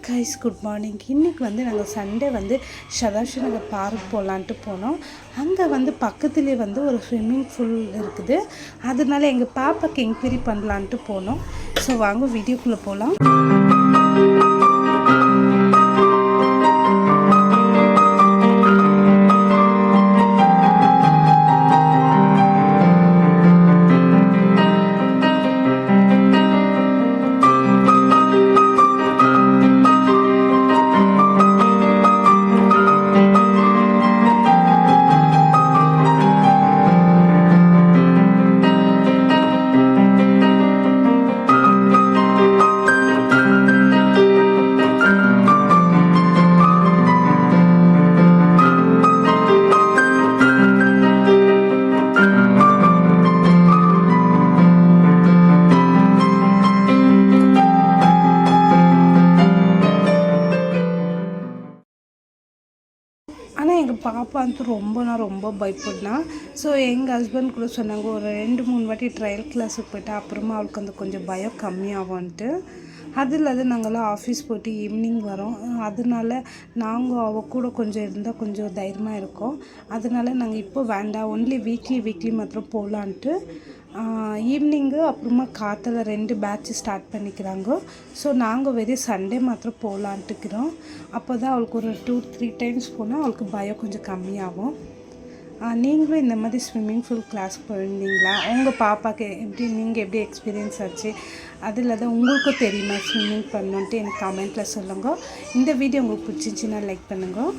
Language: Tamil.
Guys good morning. இன்றைக்கி நாங்கள் சண்டே சதாஷி நகர் பார்க் போகலான்ட்டு போனோம். அங்கே பக்கத்துலேயே ஒரு ஸ்விம்மிங் பூல் இருக்குது. அதனால எங்கள் பாப்பாக்கு என்கொயரி பண்ணலான்ட்டு போனோம். ஸோ வாங்க வீடியோக்குள்ளே போகலாம். ஆனால் எங்கள் பாப்பா ரொம்ப பயப்படினா. ஸோ எங்கள் ஹஸ்பண்ட் கூட சொன்னாங்க, ஒரு 2-3 வாட்டி ட்ரையல் கிளாஸுக்கு போயிட்டா அப்புறமா அவளுக்கு கொஞ்சம் பயம் கம்மியாகும்ன்ட்டு. அது இல்லாத நாங்கள்லாம் ஆஃபீஸ் போய்ட்டு ஈவினிங் வரோம். அதனால நாங்கள் அவள் கூட கொஞ்சம் இருந்தால் கொஞ்சம் தைரியமாக இருக்கோம். அதனால நாங்கள் இப்போ வேண்டாம், ஒன்லி வீக்லி மாத்திரம் போகலான்ட்டு. ஈவினிங்கு அப்புறமா காற்றுல 2 பேட்ச் ஸ்டார்ட் பண்ணிக்கிறாங்க. ஸோ நாங்கள் வெறும் சண்டே மாத்திரம் போகலான்ட்டுக்கிறோம். அப்போ தான் அவளுக்கு ஒரு 2-3 டைம்ஸ் போனால் அவளுக்கு பயம் கொஞ்சம் கம்மியாகும். நீங்களும் இந்த மாதிரி ஸ்விம்மிங் பூல் கிளாஸ் போயிருந்தீங்களா? உங்கள் பாப்பாவுக்கு நீங்கள் எப்படி எக்ஸ்பீரியன்ஸ் ஆச்சு? அது இல்லாத உங்களுக்கும் தெரியுமா ஸ்விம்மிங் பண்ணணுன்ட்டு எனக்கு கமெண்ட்டில் சொல்லுங்கள். இந்த வீடியோ உங்களுக்கு பிடிச்சிருந்துச்சின்னா லைக் பண்ணுங்கள்.